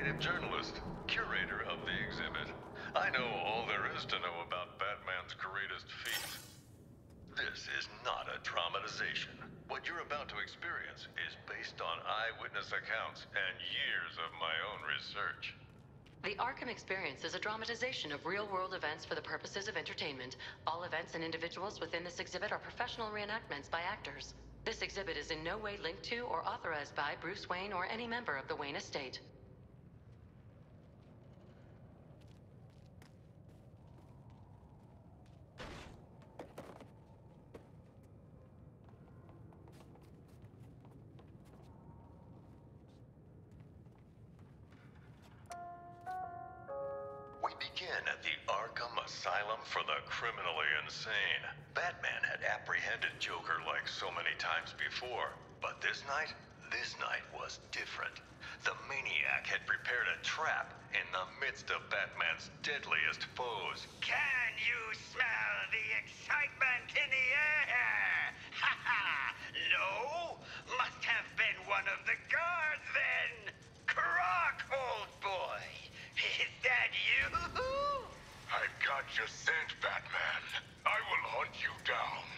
investigative journalist, curator of the exhibit. I know all there is to know about Batman's greatest feat. This is not a dramatization. What you're about to experience is based on eyewitness accounts and years of my own research. The Arkham Experience is a dramatization of real-world events for the purposes of entertainment. All events and individuals within this exhibit are professional reenactments by actors. This exhibit is in no way linked to or authorized by Bruce Wayne or any member of the Wayne estate. We begin at the Arkham Asylum for the criminally insane. Batman had apprehended Joker like so many times before, but this night was different. The maniac had prepared a trap in the midst of Batman's deadliest foes. Can you smell the excitement in the air? Ha ha! No? Must have been one of the guards then! Croc, old boy! Is that you? I've got your scent, Batman. I will hunt you down.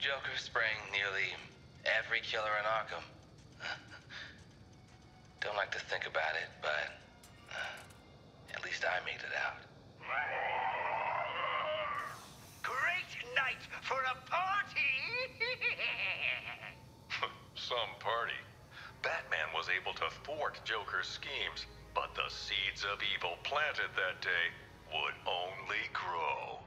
Joker spraying nearly every killer in Arkham. Don't like to think about it, but at least I made it out. Great night for a party! Some party. Batman was able to thwart Joker's schemes, but the seeds of evil planted that day would only grow.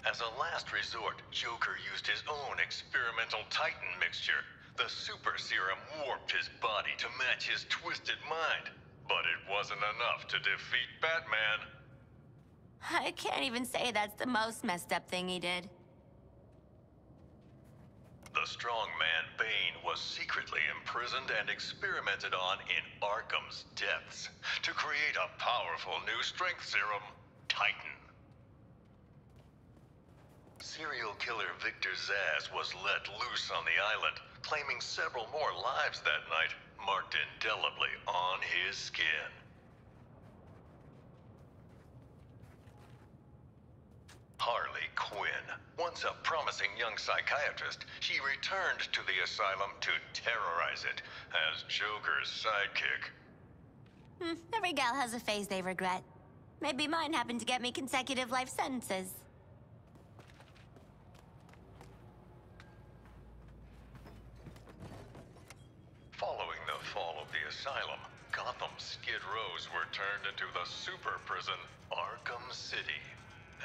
As a last resort, Joker used his own experimental Titan mixture. The super serum warped his body to match his twisted mind. But it wasn't enough to defeat Batman. I can't even say that's the most messed up thing he did. The strong man Bane was secretly imprisoned and experimented on in Arkham's depths to create a powerful new strength serum, Titan. Serial killer Victor Zsasz was let loose on the island, claiming several more lives that night, marked indelibly on his skin. Harley Quinn, once a promising young psychiatrist, she returned to the asylum to terrorize it as Joker's sidekick. Every gal has a phase they regret. Maybe mine happened to get me consecutive life sentences. Following the fall of the asylum, Gotham's Skid Rows were turned into the super prison, Arkham City.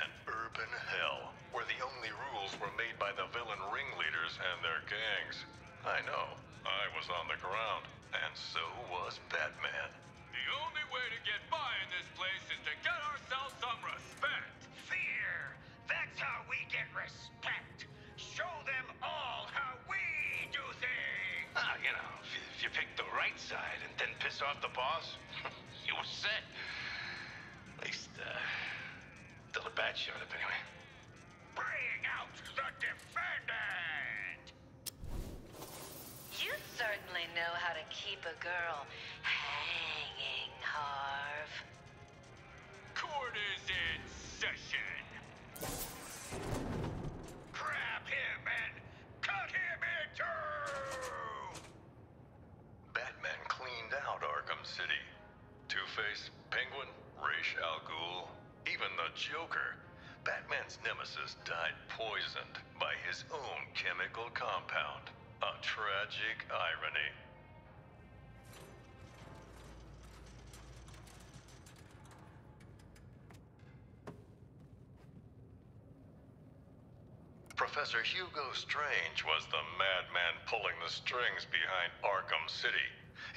An urban hell, where the only rules were made by the villain ringleaders and their gangs. I know, I was on the ground, and so was Batman. The only way to get by in this place is to get ourselves some respect. Fear! That's how we get respect! Show them all how we do things! If you pick the right side and then piss off the boss, you were set. At least, till the bat showed up anyway. Bring out the defendant! You certainly know how to keep a girl hanging, Harv. Court is in session. Grab him and cut him in two! Batman cleaned out Arkham City. Two-Face, Penguin, Ra's al Ghul, even the Joker. Batman's nemesis died poisoned by his own chemical compound. A tragic irony. Professor Hugo Strange was the madman pulling the strings behind Arkham City.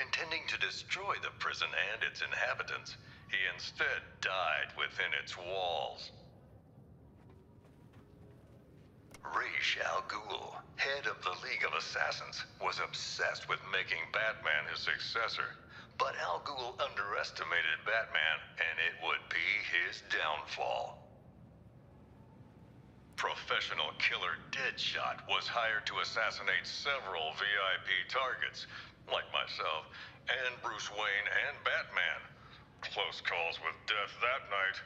Intending to destroy the prison and its inhabitants, he instead died within its walls. Ra's al Ghul, head of the League of Assassins, was obsessed with making Batman his successor. But Al Ghul underestimated Batman, and it would be his downfall. Professional killer Deadshot was hired to assassinate several VIP targets, like myself, and Bruce Wayne and Batman. Close calls with death that night.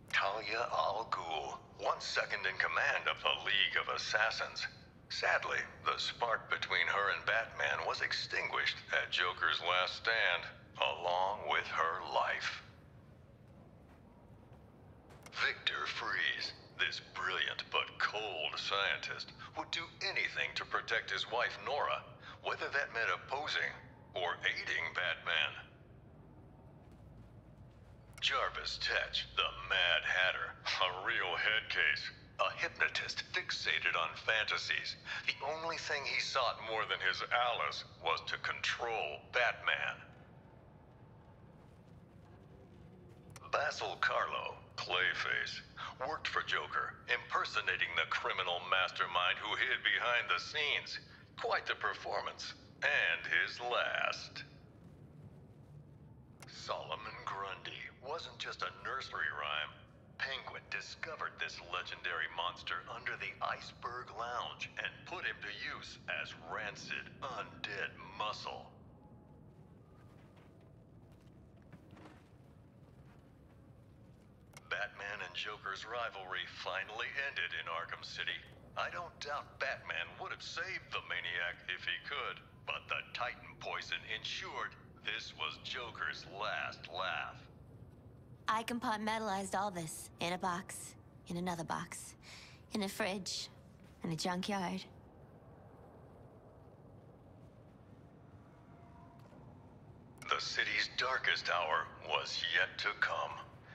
Talia al Ghul, once second in command of the League of Assassins. Sadly, the spark between her and Batman was extinguished at Joker's last stand, along with her life. Victor Freeze, this brilliant but cold scientist, would do anything to protect his wife Nora, whether that meant opposing or aiding Batman. Jarvis Tetch, the Mad Hatter, a real head case. A hypnotist fixated on fantasies. The only thing he sought more than his Alice was to control Batman. Basil Karlo, Clayface, worked for Joker, impersonating the criminal mastermind who hid behind the scenes. Quite the performance. And his last. Solomon Grundy wasn't just a nursery rhyme. Penguin discovered this legendary monster under the Iceberg Lounge and put him to use as rancid, undead muscle. Batman and Joker's rivalry finally ended in Arkham City. I don't doubt Batman would have saved the maniac if he could, but the Titan poison ensured this was Joker's last laugh. I compartmentalized all this in a box, in another box, in a fridge, in a junkyard. The city's darkest hour was yet to come.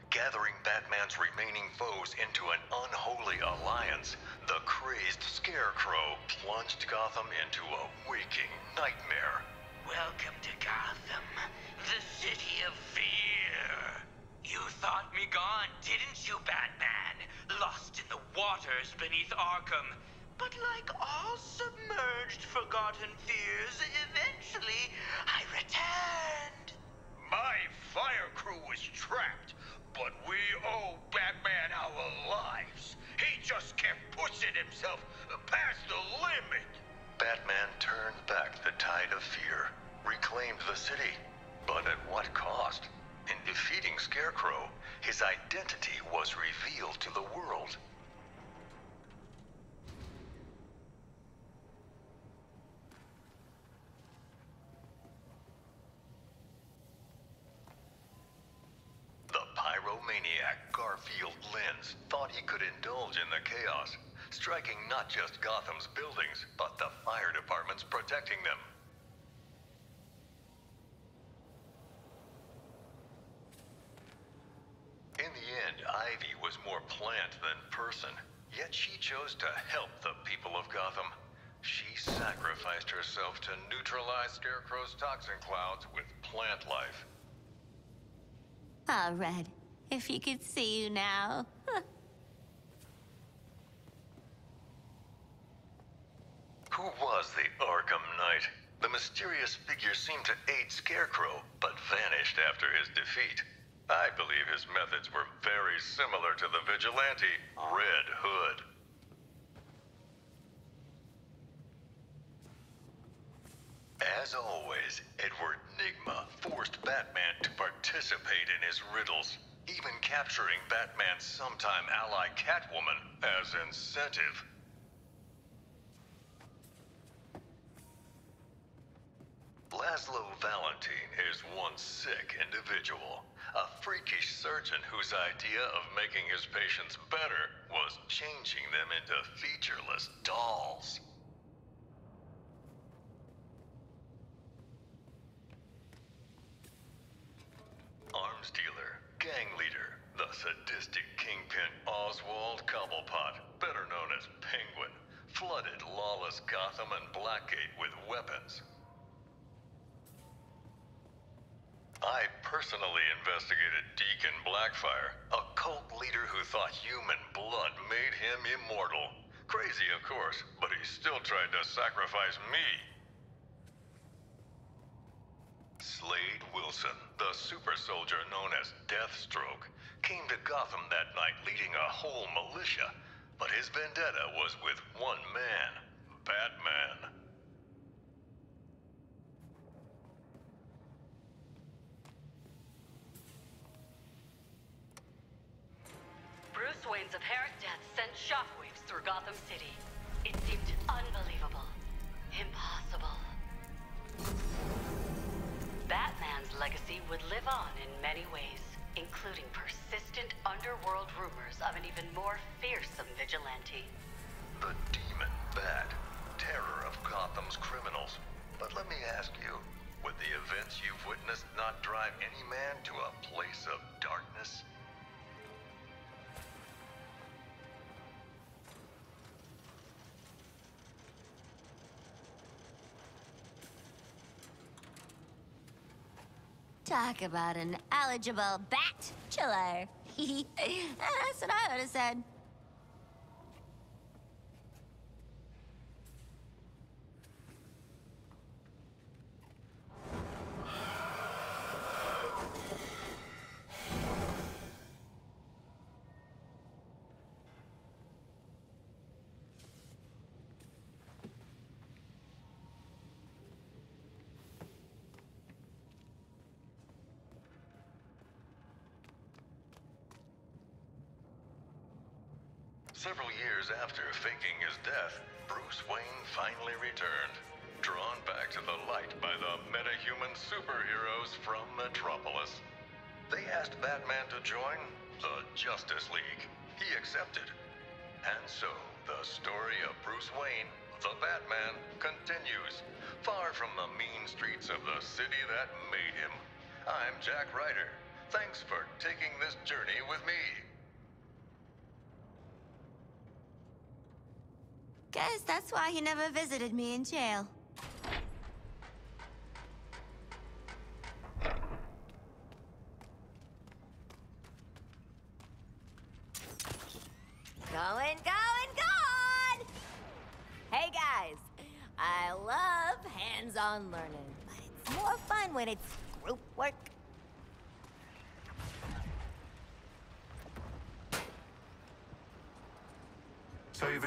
Gathering Batman's remaining foes into an unholy alliance, the crazed Scarecrow plunged Gotham into a waking nightmare. Welcome to Gotham, the city of fear. You thought me gone, didn't you, Batman? Lost in the waters beneath Arkham. But like all submerged, forgotten fears, eventually I returned. My fire crew was trapped, but we owe Batman our lives. He just kept pushing himself past the limit. Batman turned back the tide of fear, reclaimed the city, but at what cost? In defeating Scarecrow, his identity was revealed to the world. The pyromaniac Garfield Lynns thought he could indulge in the chaos, striking not just Gotham's buildings, but the fire departments protecting them. In the end, Ivy was more plant than person, yet she chose to help the people of Gotham. She sacrificed herself to neutralize Scarecrow's toxin clouds with plant life. Ah, Red, if you could see you now. Who was the Arkham Knight? The mysterious figure seemed to aid Scarecrow, but vanished after his defeat. I believe his methods were very similar to the vigilante Red Hood. As always, Edward Nygma forced Batman to participate in his riddles, even capturing Batman's sometime ally Catwoman as incentive. Laszlo Valentine is one sick individual, a freakish surgeon whose idea of making his patients better was changing them into featureless dolls. Arms dealer, gang leader, the sadistic kingpin Oswald Cobblepot, better known as Penguin, flooded lawless Gotham and Blackgate with weapons. I personally investigated Deacon Blackfire, a cult leader who thought human blood made him immortal. Crazy, of course, but he still tried to sacrifice me. Slade Wilson. Coulson, the super soldier known as Deathstroke, came to Gotham that night leading a whole militia. But his vendetta was with one man, Batman. Bruce Wayne's apparent death sent shockwaves through Gotham City. It seemed unbelievable. Impossible. Batman's legacy would live on in many ways, including persistent underworld rumors of an even more fearsome vigilante. The Demon Bat, terror of Gotham's criminals. But let me ask you, would the events you've witnessed not drive any man to a place of darkness? Talk about an eligible bachelor. That's what I would have said. Several years after faking his death, Bruce Wayne finally returned, drawn back to the light by the metahuman superheroes from Metropolis. They asked Batman to join the Justice League. He accepted. And so, the story of Bruce Wayne, the Batman, continues, far from the mean streets of the city that made him. I'm Jack Ryder. Thanks for taking this journey with me. Guess that's why he never visited me in jail. Going, going! Hey guys, I love hands-on learning, but it's more fun when it's group work. Saving